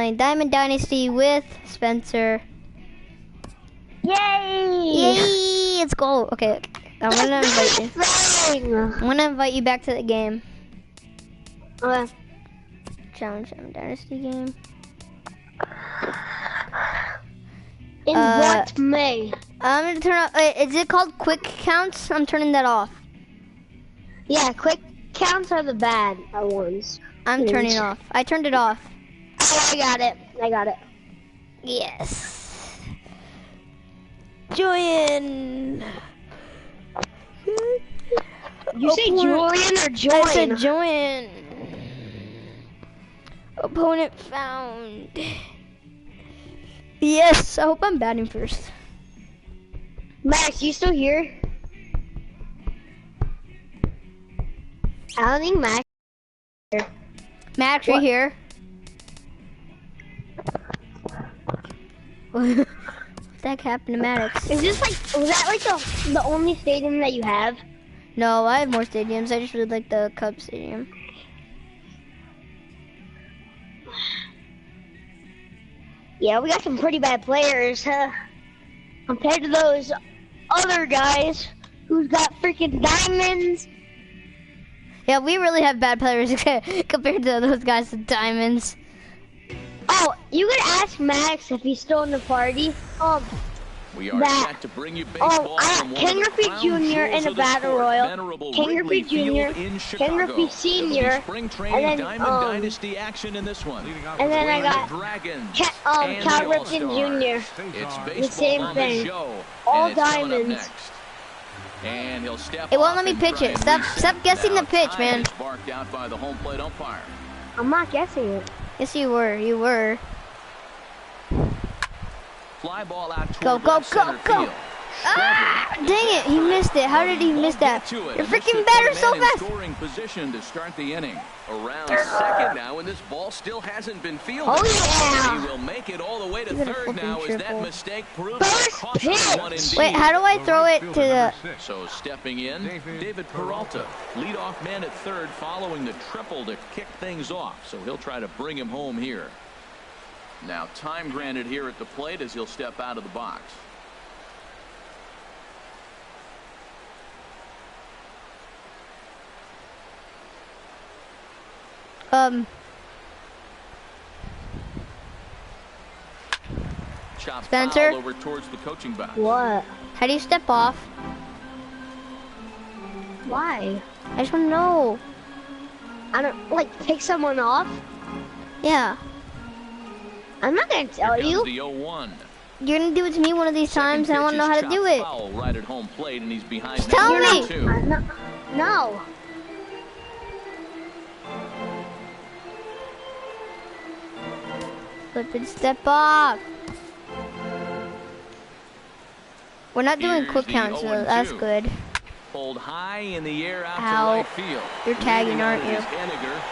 playing Diamond Dynasty with Spencer. Yay! Yay! Let's go. Okay, I'm gonna invite you. I'm gonna invite you back to the game. Okay. Challenge Diamond Dynasty game. In what May? I'm gonna turn off. Wait, is it called quick counts? I'm turning that off. Yeah, quick counts are the bad ones. I'm turning off. I turned it off. Oh, I got it. I got it. Yes. Join. You say Julian or join? I said join. Opponent found. Yes, I hope I'm batting first. Max, you still here? I don't think Max is here. Max, you're here. What the heck happened to Maddox? Is this like, was that like the only stadium that you have? No, I have more stadiums. I just really like the Cubs stadium. Yeah, we got some pretty bad players, compared to those other guys who's got freaking diamonds. Yeah, we really have bad players compared to those guys with diamonds. Oh, you could ask Max if he's still in the party. We are set to bring you baseball from Ken Griffey Jr. in a battle royal, Ken Griffey Jr., Ken Griffey Sr., spring and training then Diamond Dynasty action in this one. and then I got Dragons. Cal Ripken Jr. It's The baseball same on thing. the show, All and it's coming up diamonds. next. And he'll step It won't off let me and pitch try it. and Stop reset. guessing Now the pitch, time man. is barked out by the home plate umpire. I'm not guessing it. Yes, you were. You were. Fly ball out Go, toward go, left go, center go. field. Ah, dang it. He missed it. How did he miss that? You're Your freaking batter's so fast. Scoring position to start the inning. Around second now, and this ball still hasn't been fielded. Oh, yeah. He will make it all the way to You got a third now flipping as that triple. mistake proves First a costly one pitch. indeed. Wait, how do I throw it to the... So stepping in, David Peralta, leadoff man at third, following the triple to kick things off. So he'll try to bring him home here. Now time granted here at the plate as he'll step out of the box. Chops Spencer? foul over towards the coaching box. What? How do you step off? Why? I just want to know. I don't, like, take someone off? Yeah. I'm not gonna tell Here you. comes the 0-1. You're going to do it to me one of these times, and I want to know how to do it. Foul right at home plate, and he's behind. Just tell net me. two. No. Flip and step off. We're not doing Here's quick the counts, so 0-2. that's good. Pulled high in the air out Ow. to right field. You're tagging, Leading aren't on you? is Henniger.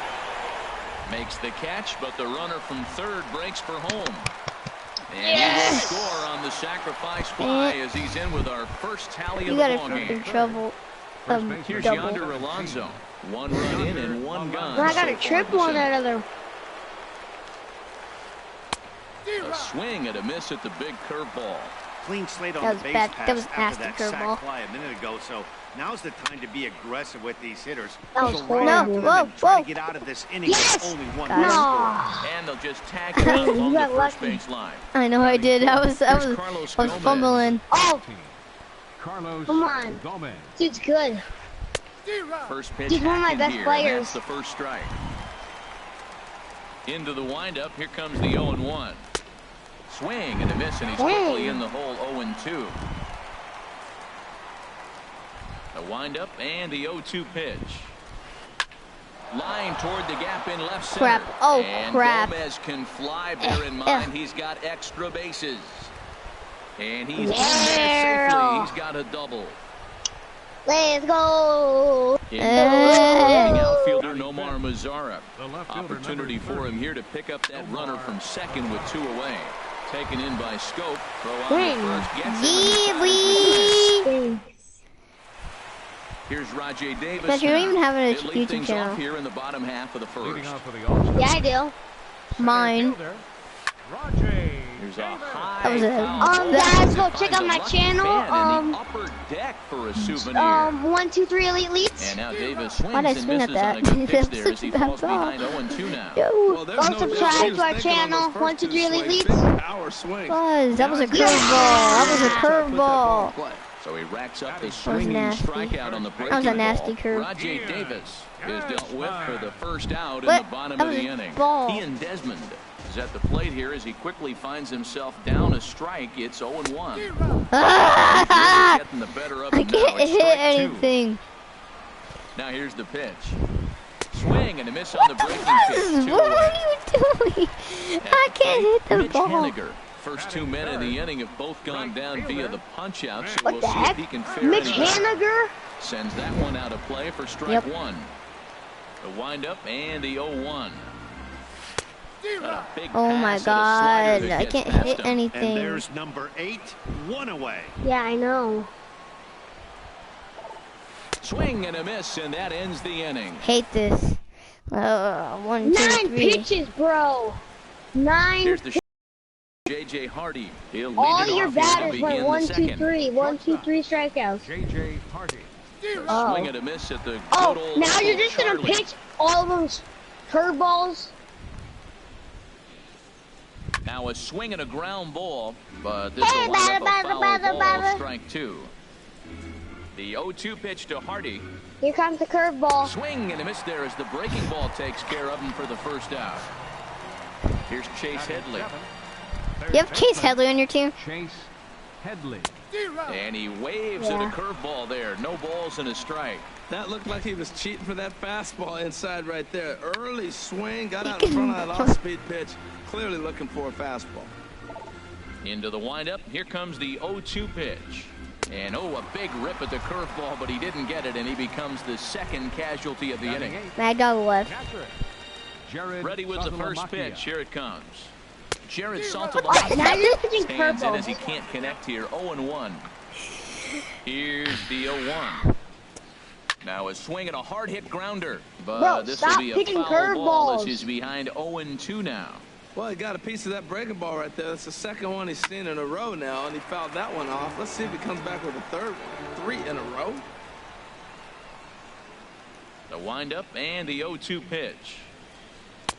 Makes the catch, but the runner from third breaks for home. And he will score on the sacrifice fly as he's in with our first tally You of got the a ball freaking game. trouble. Here's Double. Yonder Alonso. One run in and one gone. I got so a triple far on this that inning. other. A swing and a miss at the big curveball. Clean slate on That the was base bad. pass That was after nasty that curveball. sac fly a minute ago. So now's the time to be aggressive with these hitters. That was So horrible. right No, on whoa, them and try whoa. to get out of this inning Yes! with only one Got him. run. And they'll just tag him out along You the got first lucky. base line. I know I did. I was Carlos Gomez. fumbling. Oh, Carlos come on. Gomez. Dude's good. First pitch He's one of my acted best here, and players. that's the first strike. Into the windup. Here comes the 0-1. Swing and a miss, and he's quickly in the hole. 0-2. A windup and the 0-2 pitch. Line toward the gap in left center. Crap. Oh, and crap. Gomez can fly. Bear in mind he's got extra bases. And he's in there safely. He's got a double. Let's go. In Hey. the outfielder Nomar Mazara. The left fielder, Opportunity number for him here to pick up that runner from second with two away. Taken in by Scope. Throw on the first. Gets him in the Yee-wee. Here's Rajay Davis. Guys, you don't now. even have a He'll lead YouTube things channel. off here in the bottom half of the Leading first. off for the All-Star. Yeah, I do. Mine. Fielder, Here's a high That was a foul. guys, go check out my channel. Upper deck for a souvenir. 1, 2, 3 elite leads. And now Davis swings Why'd I and swing at misses on a that? good pitch there as Such he a bad falls ball. behind 0-2 now. Yo, Go subscribe to our channel. 1, 2, 3 elite leads. guys, that was a curveball. That was a curveball. So he racks up the was swinging nasty. strikeout on the breaking That was a ball. nasty curve. Rajay Davis is dealt with for the first out in What? the bottom That of was the a inning. ball. He and Desmond is at the plate here as he quickly finds himself down a strike. It's 0-1. Ah! Getting the better of I him now. can't It's hit strike 2. anything. Now here's the pitch. Swing and a miss on the breaking pitch. What are you doing? I can't hit the Mitch ball. Haniger. First 2 men in the inning have both gone down via the punch out, so What we'll the see heck? if he can fare Mitch any better. Haniger? Sends that one out of play for strike Yep. 1. The windup and the 0-1. Oh my god, I can't hit And anything. there's number 8, 1 away. Yeah, I know. Swing and a miss, and that ends the inning. Hate this. 1, 2, 9 3. pitches, bro. 9. Here's the J.J. Hardy. He'll lead All it your off as he'll batters begin went the 1, 2, second. 3. 1, 2, 3 strikeouts. J.J. Hardy. Oh. Swing and a miss at the good Oh, old now you're just gonna Charlie. pitch all those curveballs? Now a swing and a ground ball, but this Hey, will wind up batter, a foul batter, ball, batter. strike 2. The 0-2 pitch to Hardy. Here comes the curveball. Swing and a miss there as the breaking ball takes care of him for the first out. Here's Chase Headley. You have Chase Headley on your team? Chase Headley. And he waves at a curveball there. No balls and a strike. That looked like he was cheating for that fastball inside right there. Early swing, got out in front of that off-speed pitch. Clearly looking for a fastball. Into the windup. Here comes the 0-2 pitch. And a big rip at the curveball, but he didn't get it, and he becomes the second casualty of the inning. Mad Dog left. Jared Ready with the first Saltalamacchia. pitch. Here it comes. Jared Now Saltalamacchia you're pitching stands in as he curveballs. can't connect here. 0-1. Here's the 0-1. Now a swing and a hard hit grounder, but Bro, this will stop be a pitching foul ball as curveballs. he's behind 0-2 now. Well, he got a piece of that breaking ball right there. That's the second one he's seen in a row now, and he fouled that one off. Let's see if he comes back with a third one. 3 in a row. The windup and the 0-2 pitch.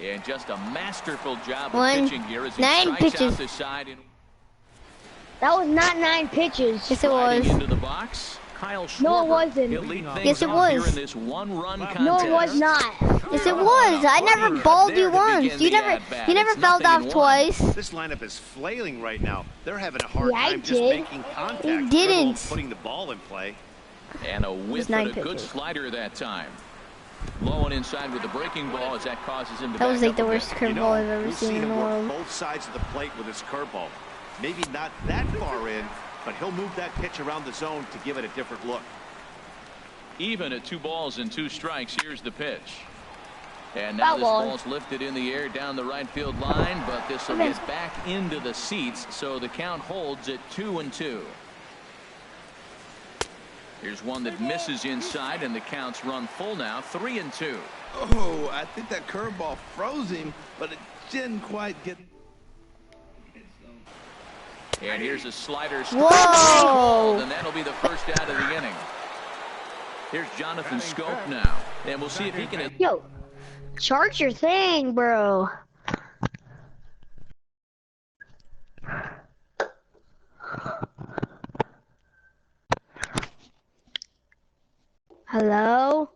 And just a masterful job of 1, pitching here as he 9 strikes pitches. out the side and That was not 9 pitches. Yes, it sliding was. into the box. Kyle Schwarber. No, it wasn't. He'll lead things Yes, it off here was. in this one-run contest. No, it was not. Yes, it was. I never balled There you to once. begin You the never, at-bat. you never It's fouled nothing off in one. twice. This lineup is flailing right now. They're having a hard Yeah, I time just did. making contact. You let didn't. alone putting the ball in play. And a whiff 9 and a good pitches. slider that time. Low and inside with the breaking ball as that causes him to That was back like the up a worst bit. curveball I've ever we've seen seen in him the work world. both sides of the plate with his curveball. Maybe not that far in, but he'll move that pitch around the zone to give it a different look. Even at 2 balls and 2 strikes, here's the pitch. And now Foul this ball. ball's lifted in the air down the right field line, but this will get back into the seats, so the count holds at 2-2. Here's one that misses inside, and the count's run full now, 3-2. Oh, I think that curveball froze him, but it didn't quite get. And here's a slider. Whoa. And that'll be the first out of the inning. Here's Jonathan Scope now, and we'll see if he can. Yo, charge your thing, bro. Hello?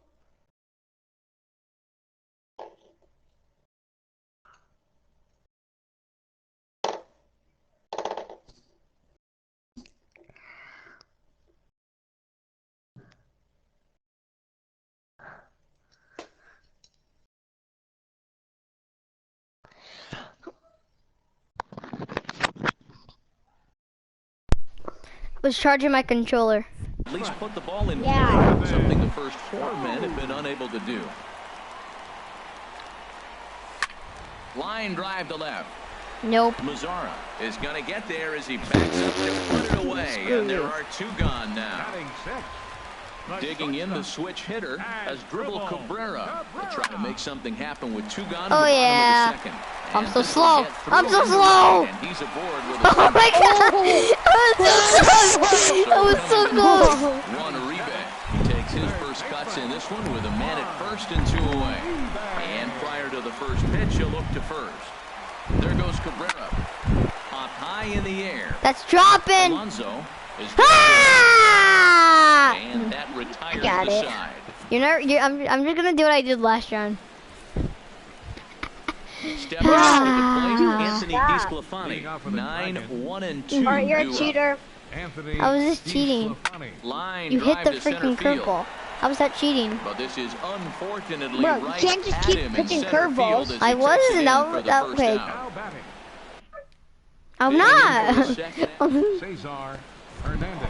Was charging my controller. At least put the ball in Yeah. play, something the first 4 men have been unable to do. Line drive to left. Nope. Mazzara is going to get there as he backs up to put it away, and there are 2 gone now. Batting 6. Digging in the switch hitter as Dribble Cabrera. They try to make something happen with 2 gone. Oh, yeah. Of the second. I'm And so this will slow. get I'm through so into slow. And he's aboard with a Oh my god! I was so close. Juan Uribe. He takes his first cuts in this one with a man at first and 2 away. And prior to the first pitch, he'll look to first. There goes Cabrera. Up high in the air. That's dropping. Alonso is Ah! and that retires Got the it. side. I'm just gonna do what I did last round. Stepping up to the plate, Anthony DeSclafani. 9-1-2. Alright, you're a duo. cheater. Anthony I was just cheating. DeSclafani. Line You hit drive the to center freaking field. curveball. How was that cheating? But this is unfortunately Bro, you right can't just at keep him in pitching center curveballs. field as I he wasn't, checks it in that for was- the that first way. out. Now batting. I'm Digging in not. for the second. Cesar Hernandez.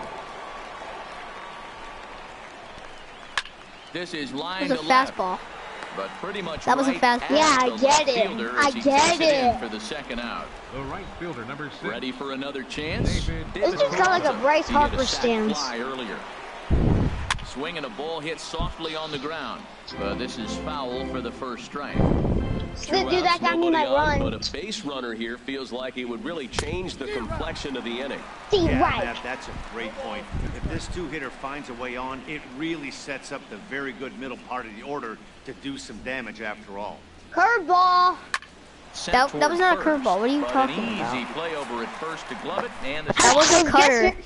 This is That line was a to left, fastball. but pretty much That was a right fastball. at Yeah, I the get left it. fielder I as he get takes it in it. for the second out. The right fielder, number 6. Ready for another chance? This just got like a Bryce He hit Harper a sac stance. fly earlier. Swinging a ball hit softly on the ground. But this is foul for the first strike. Dude, that got me Nobody my on, run. but a base runner here feels like it would really change the complexion of the inning. See, Yeah, right. that's a great point. If this 2-hitter finds a way on, it really sets up the very good middle part of the order to do some damage after all. Curveball. Sent That was toward not a first, curveball. What are you but talking an about? easy play over at first to glove it, and the That was a cutter. guessing-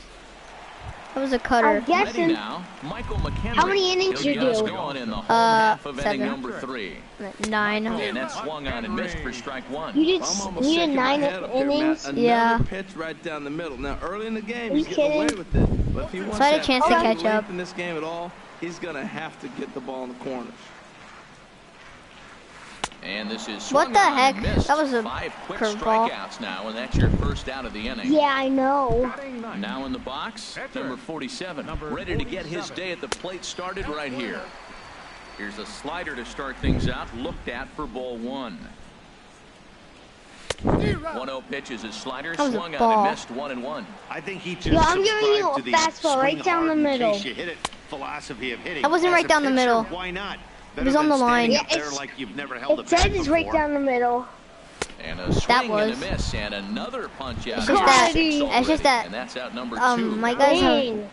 That was a I'm cutter. ready guessing. now. Michael McHenry. How many innings He'll you get us do? going in the home half of inning 7. number 3. 9. And that swung on and missed for strike 1. You I'm just almost needed shaking my 9 head up here, innings. Matt. Yeah. Another pitch right down the middle. Now, early in the game, Are he's you getting away kidding? with it. But if he wants So I had a that chance to any catch length up. in this game at all, he's going to have to get the ball in the corners. And this is What swung the on and heck? missed. That was a 5 quick curveball. strikeouts now, and that's your first out of the inning. Yeah, I know. Batting ninth. Now in the box, number 47, Number ready to get his 47. day at the plate started right here. Here's a slider to start things out, looked at for ball 1. 1-0 pitch is his slider, That was a swung on ball. and missed 1-1. I think he just Yo, I'm giving you subscribed a to the fastball right swing down hard the in middle. case you hit it philosophy of hitting. That wasn't As right a down the pitcher, middle. Why not? It was on the line. Yeah, Up there it's- like you've never held a It says bat it's right before. down the middle. And a swing was. and a miss, and another punch out. It's here just at that- 6 it's just already, that, And that's out number 2. my guys have, Dang.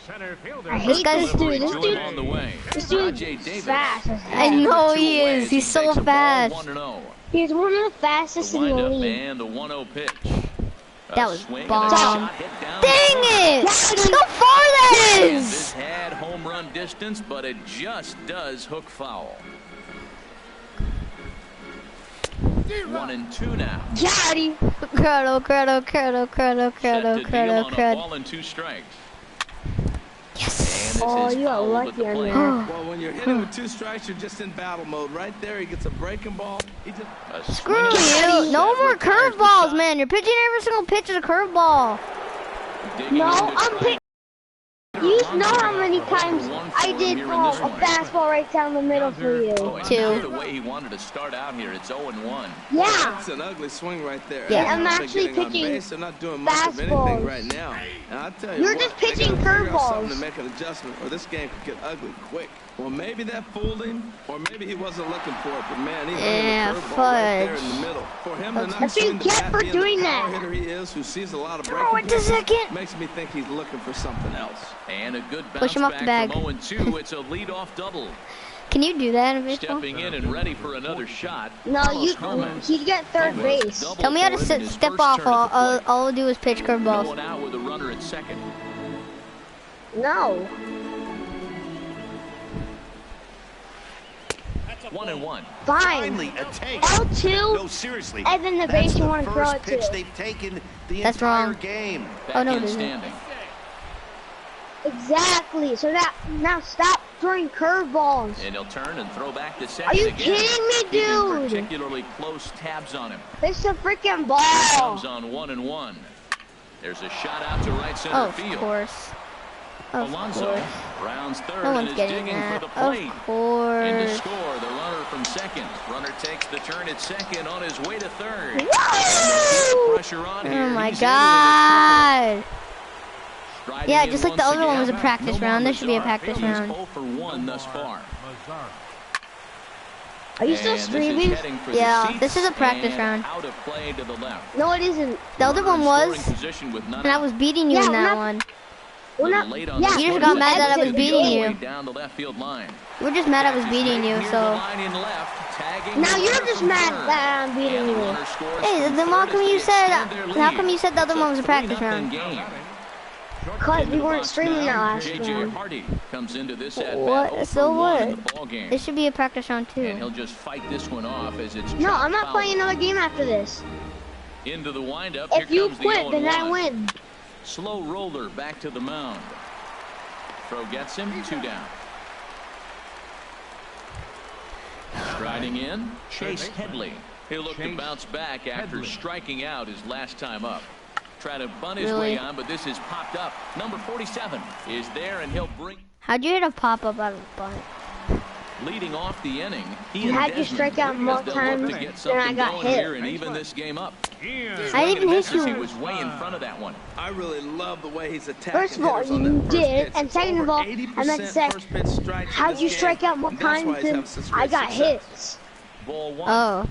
Center fielder. I This hate guy's- this dude. This To him dude, on the way. this dude's Rajay Davis. fast. I know he is. He's He's so fast. 1-0. He's one of the fastest The in the windup league. and the 1-0 pitch. That A was swing and a bomb. shot hit down Dang the corner. it! Look how far that And this is! had home run distance, but it just does hook foul. 1-2 now. Got him. Crowdo, crowdo, crowdo, crowdo, Set crowdo, to deal crowdo, on a crowd. ball and 2 strikes. Yes! And this Oh, is you got fouled at lucky the on plate. that. Well, when you're hitting with 2 strikes, you're just in battle mode. Right there, he gets a breaking ball. He just A Screw swing and a miss you! No that more retires the curveballs, shot. man! You're pitching every single pitch is a curveball. Digging No, in to I'm try pick- You know how many times I did a fastball right down the middle for you. Oh, and 2. not the way he wanted to start out here. It's 0-1. Yeah. That's an ugly swing right there. Yeah. And I'm they're actually getting on pitching base. They're not doing much of anything fastballs. right now. And I'll tell you You're what, just they pitching gotta figure out something curveballs. to make an adjustment, or this game could get ugly quick. Well, maybe that fooled him, or maybe he wasn't looking for it. But man, he Yeah, landed a curveball right there fudge. in the middle. For him to not That's what you swing the get bat, for being the doing power that. hitter he is, who sees a lot of Throw breaking it to pitches, second. makes me think he's looking for something else. And a good bounce Push him off back the bag. from 0-2. It's a leadoff double. Can you do that in baseball? Stepping in and ready for another shot. No, Carlos Herman. he'd get third Almost base. double Tell me how to for him in his step first off. turn at the plate. All I'll do is pitch No curveballs. one out with a runner at second. No. 1-1. Fine. Finally, a take. L2, No, seriously. and then the That's base you the want to throw first it pitch to. they've taken the That's entire wrong. game. Back Oh, no, in it isn't. standing. Exactly. So that now stop throwing curveballs. And he'll turn and throw back to Are second you again. kidding me, Keeping dude? particularly close tabs on him. It's a freaking Comes ball. on 1-1. There's a shot out to right center Oh, of field. course. Of Alonso course. rounds third No and one's is getting digging for that. the plate. Of And to course. score, the runner from second. Runner takes the turn at second on his way to third. Woo! Pressure on here. Oh my He's in with a triple. God. Yeah, just like the other one was a practice round. This should be a practice He's round. 0 for 1 thus far. Are you still streaming? Yeah, this is a practice round. Out of play to the left. No, it isn't. The other one was, and I was beating you in that one. Well, not, Yeah, you just got mad that I was beating you. Down the left field line. You were just mad I was beating you, so. Now you're just mad that I'm beating you. Hey, then how come you said the other one was a practice round? Because we weren't streaming that last round. Hardy comes into this What? So what? This should be a practice round too. And he'll just fight this one off as it's No, I'm not playing another game after this. Into the windup. If you quit, then I win. Slow roller back to the mound. Throw gets him, 2 down. Striding in, Chase Headley. He'll look to bounce back after striking out his last time up. Trying to bunt his way on, but this is popped up. Number 47 is there, and he'll bring. How'd you hit a pop-up out of the bunt? Leading off the inning, you had to strike out more times than I got hit. And even this game up. I didn't hit you. He was way in front of that one. I really love the way he's attacking. First of all, you did, and second of all, I meant to say, how'd you strike out more times than I got hits? Ball 1. Oh.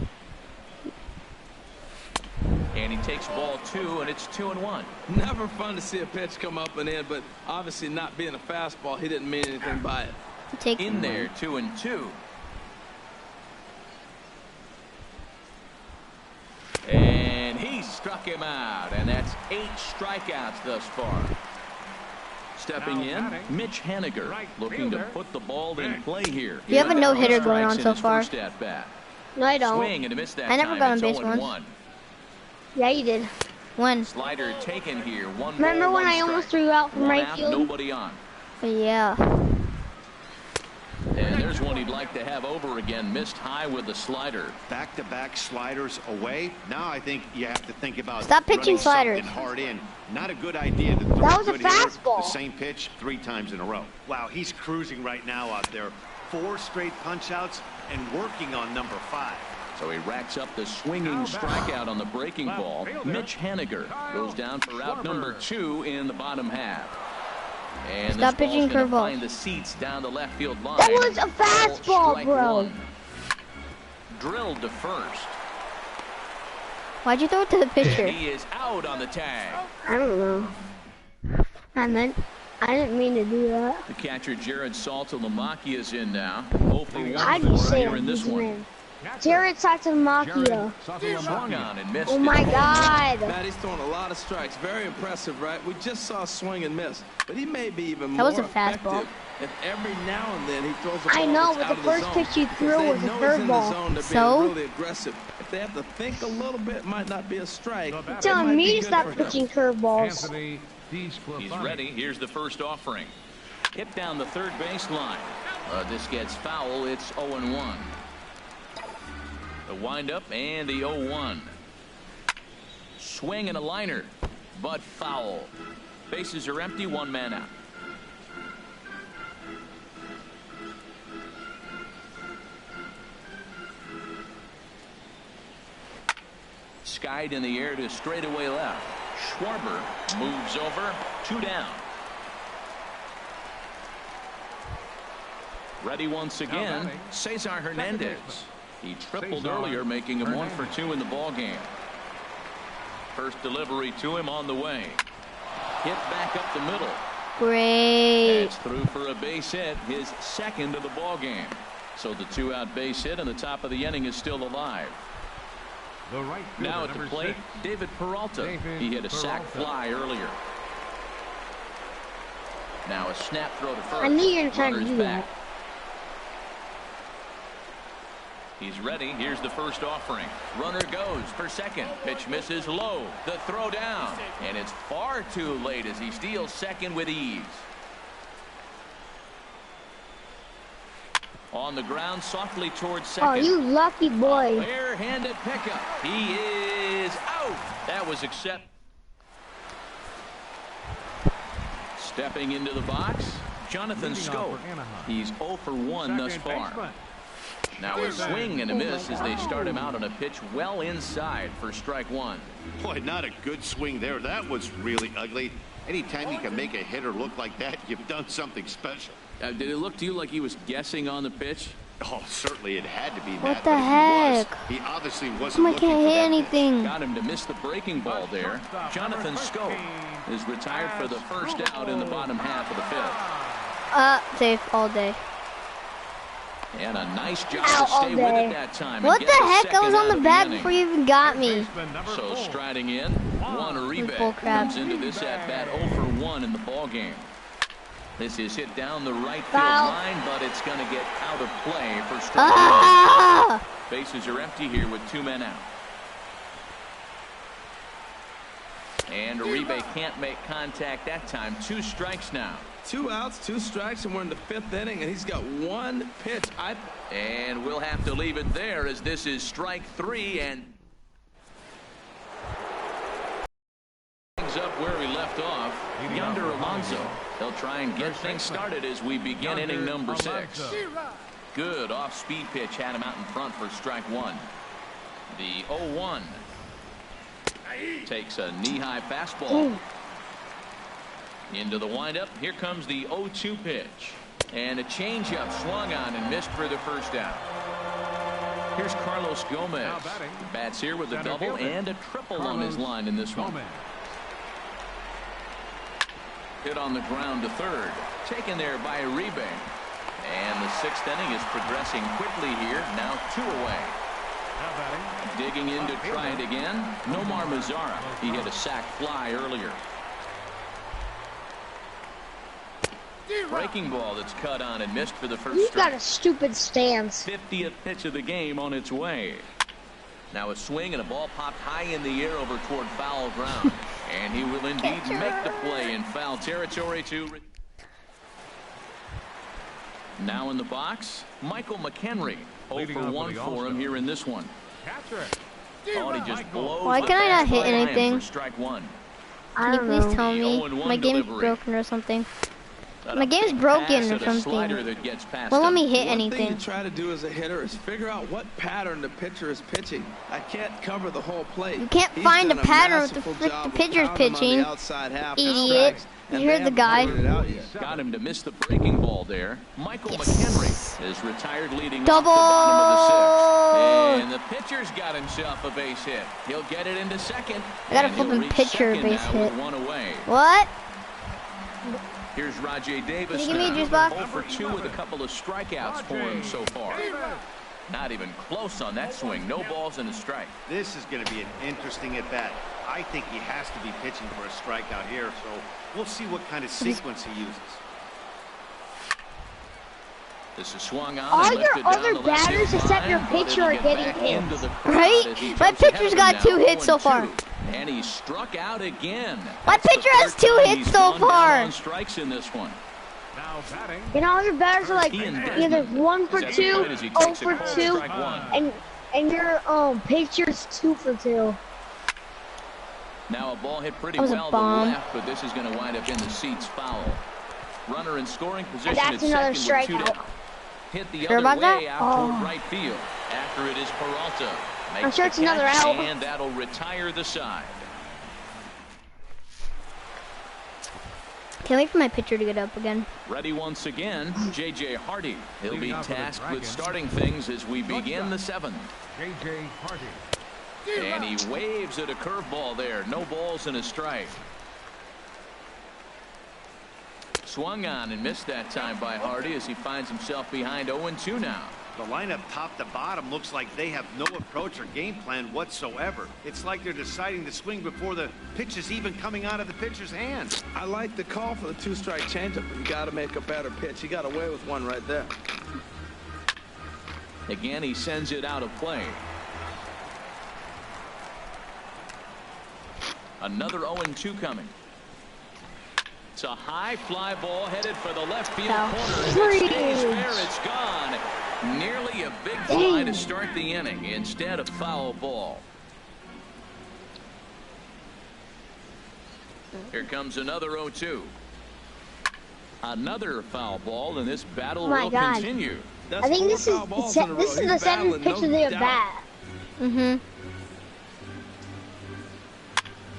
And he takes ball 2, and it's 2-1. Never fun to see a pitch come up and in, but obviously not being a fastball, he didn't mean anything by it. Take in there, 2-2. And he struck him out, and that's 8 strikeouts thus far. Stepping in, Mitch Haniger, looking to put the ball in play here. You have a no-hitter going on so far. No, I don't. Swing and a miss that I never got on base once. Yeah, you did. When? Slider taken here. Remember when I almost threw out from right field? Nobody on. Yeah. And there's one he'd like to have over again. Missed high with the slider. Back-to-back sliders away. Now I think you have to think about stop pitching sliders. Hard in. Not a good idea to throw that was a fastball. The same pitch 3 times in a row. Wow, he's cruising right now out there. 4 straight punch-outs and working on number 5. So he racks up the swinging strikeout on the breaking ball. Mitch Haniger goes down for out number 2 in the bottom half. And stop pitching curveballs. Find the seats down the left field line. That was a fastball, bro. 1. Drilled to first. Why'd you throw it to the pitcher? He is out on the tag. I don't know. I didn't mean to do that. The catcher Jared Saltalamacchia is in now. 0 for 1 How do you say here in this one. Jared Saltalamacchia. Swung on and missed. Oh my God. Matt, he's throwing a lot of strikes. Very impressive, right? We just saw swing and miss, but he may be even more was a fastball. if every now and then he throws a ball I know, that's but out the of first zone. pitch he threw was a curveball. So? Really aggressive. If they have to think a little bit, it might not be a strike. Telling me to stop pitching curveballs. He's ready. Here's the first offering. Hit down the third baseline. This gets foul. It's 0-1. The windup and the 0-1. Swing and a liner, but foul. Bases are empty. 1 man out. Skied in the air to straightaway left. Schwarber moves over. 2 down. Ready once again, Cesar Hernandez. He tripled earlier, making him 1 for 2 in the ball game. First delivery to him on the way. Hit back up the middle. Great. That's through for a base hit, his 2nd of the ball game. So the 2-out base hit, and the top of the inning is still alive. Now at the plate, David Peralta. He hit a sac fly earlier. Now a snap throw to first. I knew you were trying to do back. that. He's ready. Here's the first offering. Runner goes for second. Pitch misses low. The throw down. And it's far too late as he steals second with ease. On the ground, softly towards second. Oh, you lucky boy. Bare-handed pickup. He is out. That was accept. Stepping into the box, Jonathan Scope. He's 0 for 1 thus far. Now a swing and a miss as they start him out on a pitch well inside for strike one. Boy, not a good swing there. That was really ugly. Anytime you can make a hitter look like that, you've done something special. Did it look to you like he was guessing on the pitch? Oh, certainly it had to be that. What the but heck? He obviously wasn't I looking can't for hit that anything. Got him to miss the breaking ball there. Jonathan Scope is retired for the first out in the bottom half of the fifth. Safe all day. And a nice job Ow, to stay with all day. it that time. What the heck? I was on the bag before you even got me. So striding in, Juan Uribe bullcrap. comes into this at-bat 0 for 1 in the ball game. This is hit down the right field Foul. line, but it's going to get out of play for strike Ah! one. Bases are empty here with 2 men out. And Uribe can't make contact that time. 2 strikes now. 2 outs, 2 strikes, and we're in the 5th inning, and he's got 1 pitch. And we'll have to leave it there as this is strike 3 and things up where we left off. Yonder Alonso. They'll try and get things started as we begin inning number 6. Good off-speed pitch had him out in front for strike 1. The 0-1 takes a knee-high fastball. Into the windup. Here comes the 0-2 pitch. And a changeup swung on and missed for the first out. Here's Carlos Gomez. Bats here with a double and a triple on his line in this one. Hit on the ground to third. Taken there by Uribe. And the 6th inning is progressing quickly here. Now 2 away. Digging in to try it again. Nomar Mazara. He hit a sac fly earlier. Breaking ball that's cut on and missed for the first You strike. got a stupid stance. 50th pitch of the game on its way. Now a swing and a ball popped high in the air over toward foul ground. And he will indeed make the play in foul territory to. Now in the box, Michael McHenry. 0 for 1 for him here in this one. Oh, he just blows. Why can I not hit anything? For strike 1. Can you please tell me? My game's broken or something. My game's broken or something. Well, let me hit One thing anything. you try to do as a hitter is figure out what pattern the pitcher is pitching. I can't cover the whole plate. You can't He's find done a pattern with the masterful frick job the of pitcher's pounding him on pitching. the outside half for Idiot. strikes, You and heard they the guy. haven't figured it out yet. Got him to miss the breaking ball there. Michael McHenry is retired leading Double. off the bottom of the 6th. And the pitcher's got himself a base hit. He'll get it into second. I got a and he'll flipping reach pitcher second base now hit. with 1 away. What? Here's Rajay Davis. Can you give me a now. juice box? 0 for 2 with a couple of strikeouts for him so far. Not even close on that swing. No balls and a strike. This is going to be an interesting at-bat. I think he has to be pitching for a strikeout here, so we'll see what kind of sequence he uses. This is swung on. All and your lifted down other the left batters field except your line, but pitcher it'll are get getting back hits. into the crowd Right? as he My jumps ahead pitcher's of got them 2 now, hits so 0-2. far. And he struck out again. My That's the pitcher has third 2 time hits he's so gone down far. on strikes in this one. Now batting. You know, all your batters are like Ian either Desmond 1 for is at the 2, plate as he 0 takes a for call. 2, Strike 1. and your pitcher's 2 for 2. Now a ball hit pretty That was a well bomb. to the left, but this is going to wind up in the seats foul. Runner in scoring position that's at another second with 2 strikeout. down. Hit the Sure other about way that? out toward Oh. right field. After it is Peralta. I'm Makes sure the it's another catch, out. and that'll retire the side. Can't wait for my pitcher to get up again. Ready once again, J.J. Hardy. He'll be Leading off for the tasked with Dragons. starting things as we begin the 7th. J.J. Hardy. And he waves at a curveball there. No balls and a strike. Swung on and missed that time by Hardy as he finds himself behind 0-2 now. The lineup top to bottom looks like they have no approach or game plan whatsoever. It's like they're deciding to swing before the pitch is even coming out of the pitcher's hand. I like the call for the 2-strike changeup, but you got to make a better pitch. He got away with one right there. Again, he sends it out of play. Another 0-2 coming. It's a high fly ball headed for the left field Foul. corner. If it stays fair, it's gone. Nearly a big fly to start the inning instead of foul ball. Here comes another 0-2. Another foul ball, and this battle Oh my will God. continue. That's I think 4 this is foul balls in a row. this is He's the seventh battling, pitch no of the doubt. bat.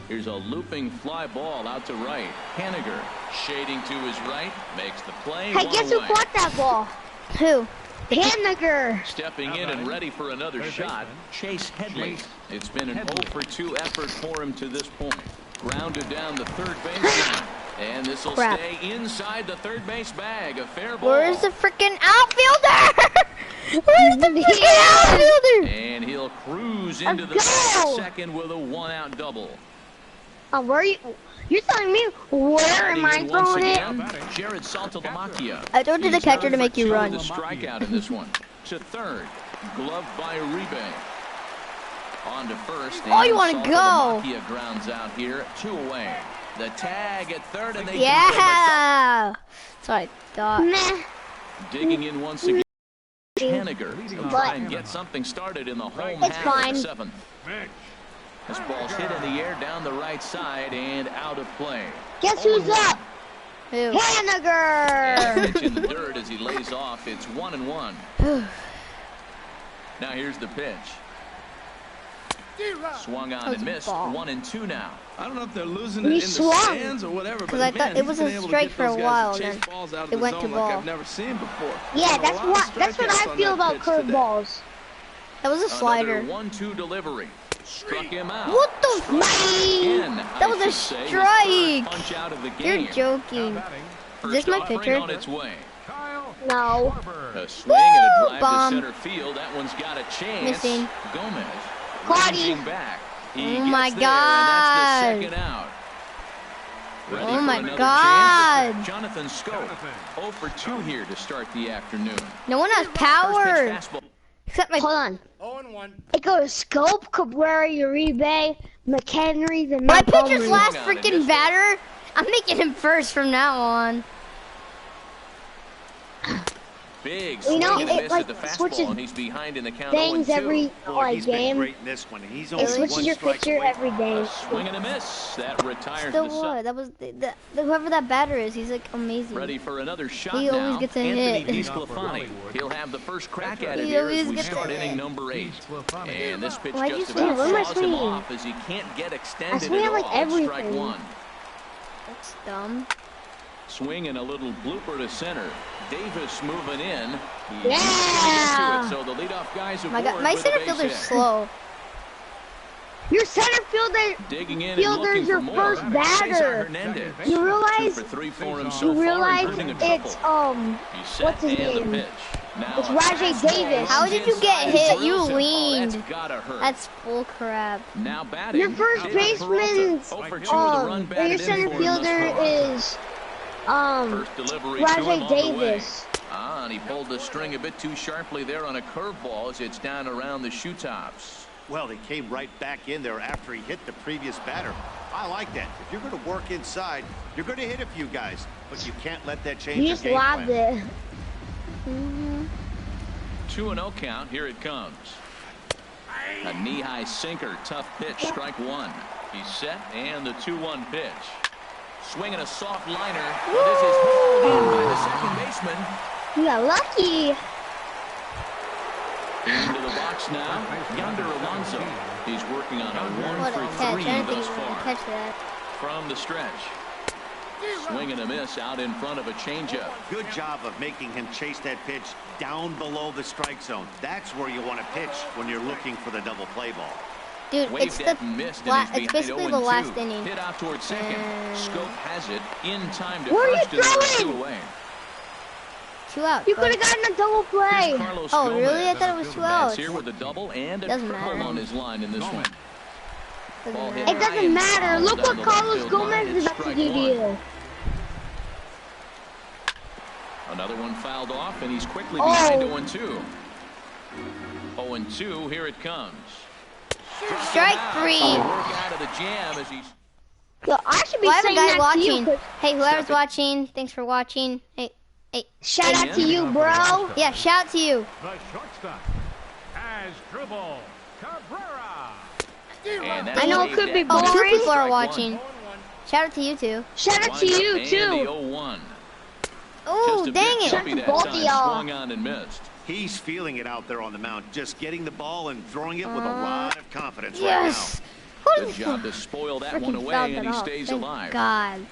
Here's a looping fly ball out to right. Haniger shading to his right, makes the play. Hey, one guess who away. caught that ball? Who? Haniger. Stepping in and ready for another shot, Chase Headley. It's been an 0 for 2 effort for him to this point. Grounded down the third baseline. And this will Crap. stay inside the third base bag. A fair ball. Where's the freaking outfielder? Where's the freaking outfielder? And he'll cruise into the go. second with a 1-out double. Where are you? You're telling me where am I Batting in once throwing it? again, Jared Saltalamacchia. I threw it to the He's catcher to 0 make for you 2 run. with a strikeout in this one. To third, gloved by Uribe. On to first. Oh, you want wanna to go. Saltalamacchia grounds out here, 2 away. The tag at third, and they Yeah. That's what I thought. Meh. digging in once again. Haniger will try and get something started in the home It's half of fine. the 7th. This ball's hit in the air down the right side and out of play. Guess who's up? Who? Haniger. Pitch in the dirt as he lays off. It's 1-1. Now here's the pitch. Swung on and missed. ball. 1-2 now. I don't know if they're losing He it in the swung. stands or whatever, but Because I man, thought it he's was been a able to strike get for a those guys while, to chase then balls out of it the went to zone ball. like I've never seen before. Yeah, There were a that's lot of what strikeouts I on feel that about pitch today. curveballs. That was a slider. Another 1-2 delivery. Struck him out. What the Struck out again, That was I a should say. His strike. third punch out of the You're game. joking. Is this First my offering pitcher? on its way. No. A swing and a drive bomb. to center field. That one's got a chance. Missing. Gomez Claudia. ranging back. He Oh gets my there, God. and that's the second out. Ready Oh for my another God. chance? Jonathan Scope, 0 for 2 here to start the afternoon. No one has First power. pitch fastball. Except my. Hold on. 0-1. It goes Scope, Cabrera, Uribe, McHenry, then My Montgomery. pitcher's last Hang on, it freaking missed. batter. I'm making him first from now on. Big You swing know, and a it, miss like, at the fastball, switches and he's behind in the count. Things 0-2. every Boy, he's been game. great in this one. He's It only switches one your strike pitcher away every from day. A swing and a miss. That retires Still the sub. what? That was whoever that batter is. He's like amazing. Ready for another shot He always now. gets a Anthony hit. DeSclafani. He'll have the first crack at it He here always as we gets a start hit. inning number 8. And this pitch Why'd you just swing? about What am I saws him swinging? off as he can't get extended swing at at, like, all. It's strike everything. 1. That's dumb. Swing and a little blooper to center. Davis moving in. He's Yeah. into it, so the leadoff guys My aboard God, my with a center base fielder's hit. slow. Your center fielder, Digging in and fielder's looking your for more. first Cesar batter. Hernandez. You 2 realize? for 3 for him so You far, realize including a triple. it's He's set what's his and the name? pitch. Now It's a Rajay fastball Davis. How runs did you get inside hit? and You drills him. Oh, leaned. that's gotta hurt. That's bull crap. Now batting. Your first David baseman's, Peralta. 0 for 2 with a run your batted in center for him thus fielder far. is, First delivery to him Rajay on the way. Davis. And he pulled the string a bit too sharply there on a curveball as it's down around the shoe tops. Well, he came right back in there after he hit the previous batter. I like that. If you're going to work inside, you're going to hit a few guys, but you can't let that change He your just game lobbed plan. it. 2-0 count. Here it comes. A knee-high sinker. Tough pitch. Strike 1. He's set, and the 2-1 pitch. Swinging a soft liner. But this is hauled in by the second baseman. You got lucky. Into the box now. Yonder Alonso. He's working on a 1 What a for catch. 3 I didn't think thus he was going to far. catch that. From the stretch. Swing and a miss out in front of a changeup. Good job of making him chase that pitch down below the strike zone. That's where you want to pitch when you're looking for the double play ball. Dude, Waved it's the that and missed, and he's it's basically behind the 0-2. last inning. Hit out towards second. And- Scope has it in time to Where are you first, and there are throwing? 2 away. 2 out. You could have gotten a double play. Here's Carlos Oh, Gomez. really? I thought it was 2 That's outs. here with a double and a Doesn't triple matter. on his line in this one. Doesn't Ball hit matter. It doesn't matter. Look what Carlos Gomez is about to do to you. Another one fouled off, and he's quickly Oh. behind 0-2. 0-2, here it comes. Strike Out. 3. Work out of the jam as he's Yo, I should be Well, I have a saying guy that to watching. you. 'Cause Hey, whoever's Step it. watching, thanks for watching. Hey, shout out to you, bro. yeah, shout out to you. The shortstop has dribble Cabrera. and that's I know it waved could be at. Oh, 2 boring. people are Strike watching. 1. Shout out to you too. Shout out to Wind up you and the too. 0-1. Oh, Just a dang bit it. jumpy Shout that to both time. of y'all. Swung on and missed. He's feeling it out there on the mound, just getting the ball and throwing it with a lot of confidence yes. right now. Good job to spoil that one away, and he stays alive. God.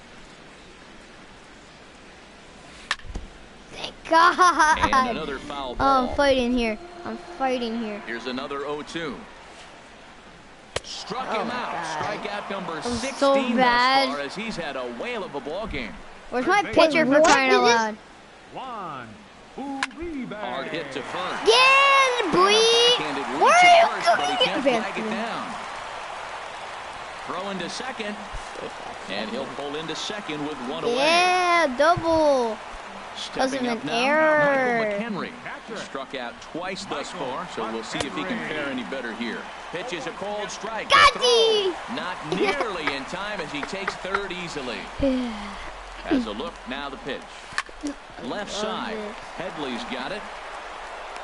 Thank God. And another foul ball. Oh, I'm fighting here. I'm fighting here. Here's another 0-2. Struck him out. Strikeout number 16 so bad. thus far, as he's had a whale of a ball game. Where's my pitcher for crying out loud? Hard hit to first. Yeah, boy. Where are you going? Flag it down. Throw into second. And he'll pull into second with one away. Yeah, double. Stepping up now, Michael McHenry. Struck out twice thus far, so we'll see if he can fare any better here. Pitch is a cold strike. Not nearly in time as he takes third easily. Has a look, now the pitch. Left side. Headley's got it.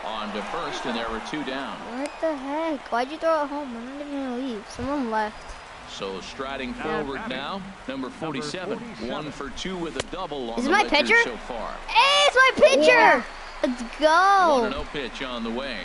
On to first, and there were two down. What the heck? Why'd you throw it home? I'm not even going to leave. Someone left. So striding forward now, number 47. 1 for 2 with a double on Is the my Lakers pitcher? so far. Hey, it's my pitcher! Yeah. Let's go! 1-0 pitch on the way.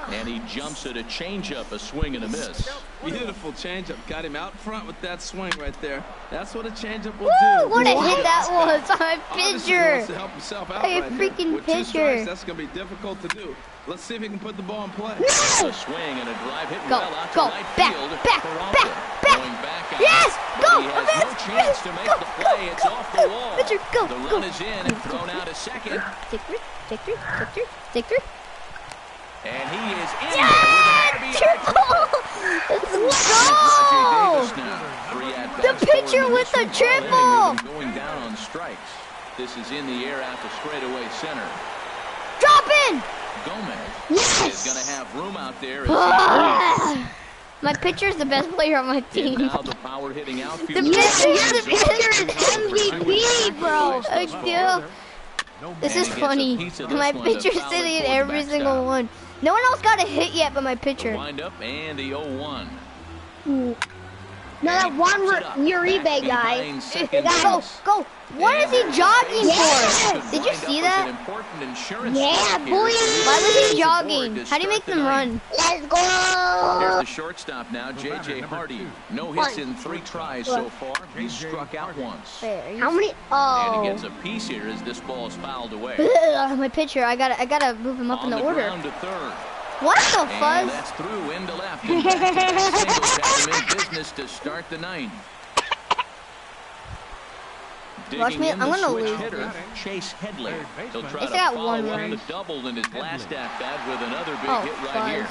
And he jumps at a changeup, a swing and a miss. Beautiful changeup. Got him out front with that swing right there. That's what a changeup will do. What a hit that was. My pitcher. To help himself out hey, right freaking with pitcher. 2 strikes, that's going to be difficult to do. Let's see if he can put the ball in play. A swing and a drive hit well out to right back, field. Back. Going back out. Yes, go. He has no chance to make the play. It's off the wall. Pitcher, go. The run is in and thrown out a second. Take three. And he is in there with an RBI. Let's go! The pitcher with the triple! Going down on strikes. This is in the air out to straightaway center. Drop in! Gomez is going to have room out there. My pitcher's the best player on my team. And now the power hitting outfield. The pitcher is MVP, bro. I do. This is funny. My pitcher's sitting in every single one. No one else got a hit yet but my pitcher. Wind up and the 0-1. No, that one Uribe guy. Go. What is he jogging for? Did you see that? Yeah, boy. Why was he jogging? How do you make them run? Let's go. Here's the shortstop now, J.J. Hardy. No hits in 3 tries so far. He's struck out once. How many? Oh. And he gets a piece here as this ball is fouled away. My pitcher, I gotta move him up in the order. To third. What the fuzz? And that's through into left. And singles have him in business to start the 9th. Watch me, I'm gonna lose. Hitter, Chase Headley. He'll try to got follow one up run. the double in his last at bat with another big hit right here.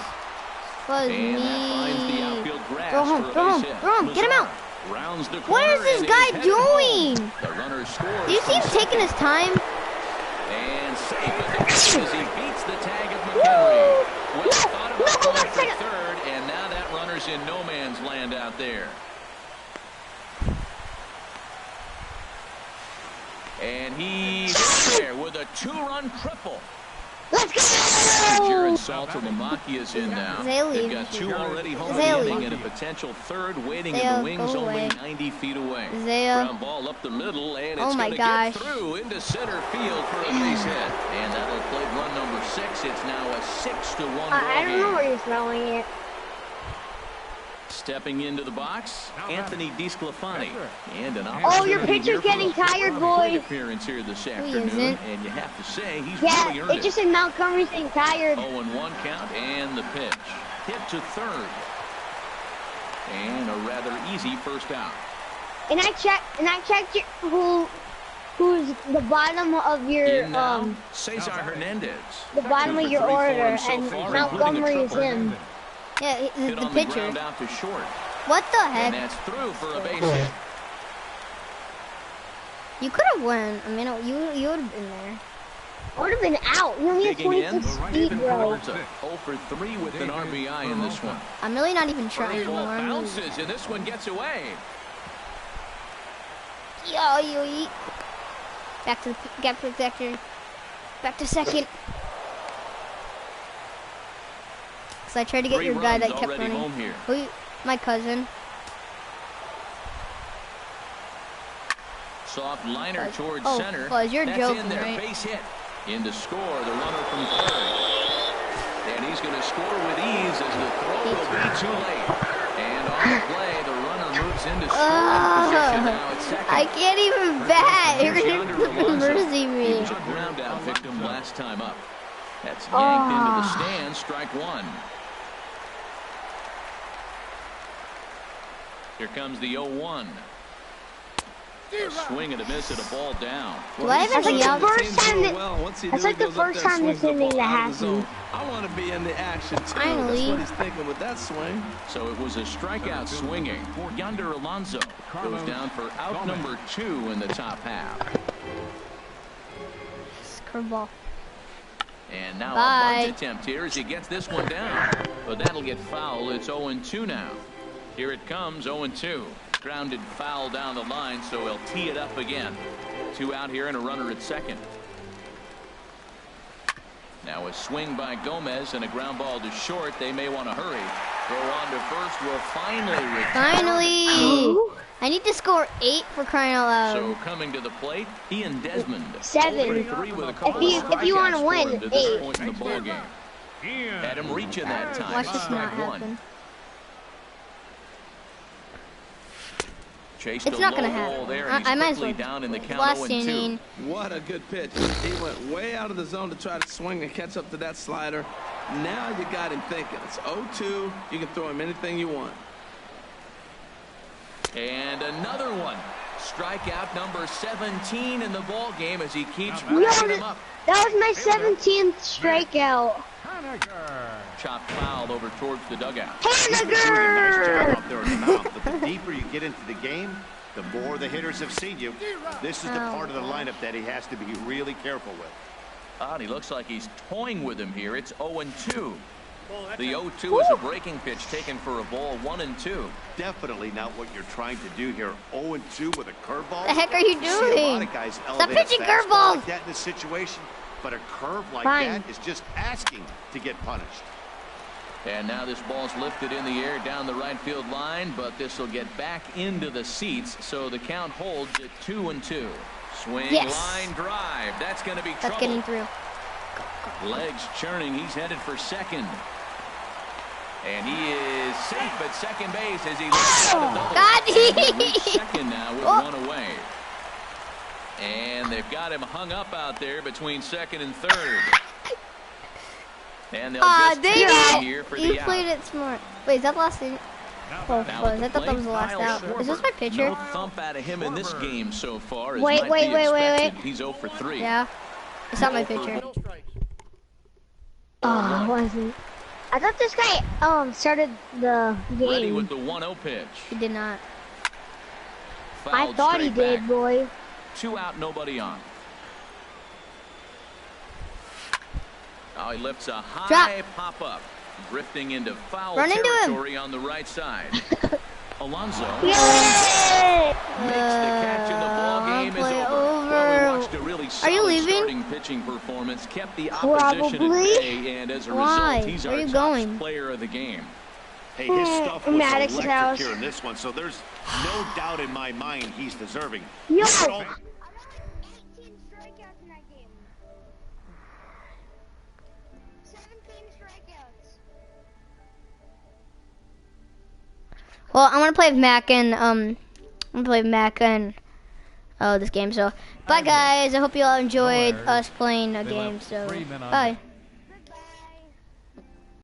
Fuzz and me. that finds the outfield grass Throw home, for a base hit. get him out. Rounds the What is this guy doing? The runner scores. Do you see him taking his time? And safe as he beats the tag of McHenry. Well thought about going for third, and now that runner's in no man's land out there. And he's there with a 2-run triple. Let's go! Jared Salter-Lamacchia is in now. They've got 2 already home inning and a potential third waiting in the wings only 90 feet away. Ground ball up the middle, and it's going to get through into center field for a base hit. And that'll play run number 6. It's now a 6-1 ball I don't know game. where you're throwing it. Stepping into the box, Anthony DeSclafani. And an Oh, your pitcher's getting tired, boy. Appearance here this afternoon, and you have to say he's yeah, really earned it just said Montgomery's getting tired. 0-1 count, and the pitch. Hit to third. And a rather easy first out. And I checked who's the bottom of your Cesar Hernandez. The bottom of your order, and Montgomery is in. Yeah, the pitcher. Out to short. What the heck? And that's through for a base hit. You could have won. I mean, you would have been there. I would have been out. You only have 26 speed, bro. 0 for 3 with an RBI in this one. I'm really not even trying Ball anymore. bounces, and this one gets away. Yo. Back to the gap protector. Back to second. So I tried to get your guy that kept running. Who? My cousin. Soft liner towards Oh, center. Fuzz, you're That's joking, in there. right? Base hit. In to score, the runner from third. And he's going to score with ease as the throw will be too late. And on the play, the runner moves into scoring position now at second. I can't even bat. You're going to mercy me. He was a ground out victim last time up. That's yanked into the stand, strike one. Here comes the 0-1. A swing and a miss and a ball down. That's like the first time this inning that happened. I want to be in the action too. Finally. That's what he's thinking with that swing. So it was a strikeout swinging for Yonder Alonso. Goes down for out number 2 in the top half. Curveball. And now a bunt attempt here as he gets this one down. But that'll get foul. It's 0-2 now. Here it comes, 0-2. Grounded foul down the line, so he'll tee it up again. 2 out here and a runner at second. Now a swing by Gomez and a ground ball to short. They may want to hurry. Throw on to first will finally return. Finally! I need to score 8 for crying out loud. So coming to the plate, Ian Desmond. 7. With a couple If you want to win, to this 8. point in the ball game. Had him reaching that time. Watch this not Strike one. happen. Chased It's a not low gonna ball happen. there, and I he's might as quickly well. down in the count. Last 0-2. inning. What a good pitch. He went way out of the zone to try to swing and catch up to that slider. Now you got him thinking. It's 0-2. You can throw him anything you want. And another one. Strikeout number 17 in the ball game as he keeps No, racking them up. that was my 17th strikeout. Chopped foul over towards the dugout. He's doing a nice job up there in the mound, but the deeper you get into the game, the more the hitters have seen you. This is the part of the lineup that he has to be really careful with. And he looks like he's toying with him here. It's 0-2. The 0-2 is a breaking pitch taken for a ball. 1-2. Definitely not what you're trying to do here. 0-2 with a curveball. The heck are you See a lot doing? of guys Stop elevate a pitching fastball curveballs. like that in this situation, but a curve like Fine. that is just asking to get punished. And now this ball's lifted in the air down the right field line, but this will get back into the seats, so the count holds at 2-2. Swing, Yes. line drive. That's going to be That's trouble. getting through. Legs churning. He's headed for second. And he is safe at second base as he looks out of double. God, And he'll reach second now with Oh. one away. And they've got him hung up out there between second and third. And they'll just dang take him it! here for You the played out. it smart. Wait, is that the last inning? Oh, Now fuzz. at the I thought that was the last plate, out. Kyle Is this my Schwarber. pitcher? No thump out of him in this game so far. As Wait, might wait, be wait, wait, expected. wait. He's 0 for 3. Yeah. It's not my pitcher. Oh, wasn't. I thought this guy started the Ready game. with the 1-0 pitch. He did not. I Fouled thought he straight did, back. boy. 2 out, nobody on. Oh, he lifts a high pop-up, drifting into foul Run into him. territory on the right side. Alonso Yay! makes the catch and the ball game is play over. over. Well, we watched a really Are you solid leaving? starting pitching performance, kept the opposition Probably. at bay, and as a Why? result, he's Where our are you top going? player of the game. Hey, his stuff was Maddox's electric house. here in this one, so there's no doubt in my mind he's deserving. Yo! Look at all- 18 strikeouts in that game. 17 strikeouts. Well, I'm gonna play with Mac and this game. So, bye guys. I hope you all enjoyed us playing a game. So, bye.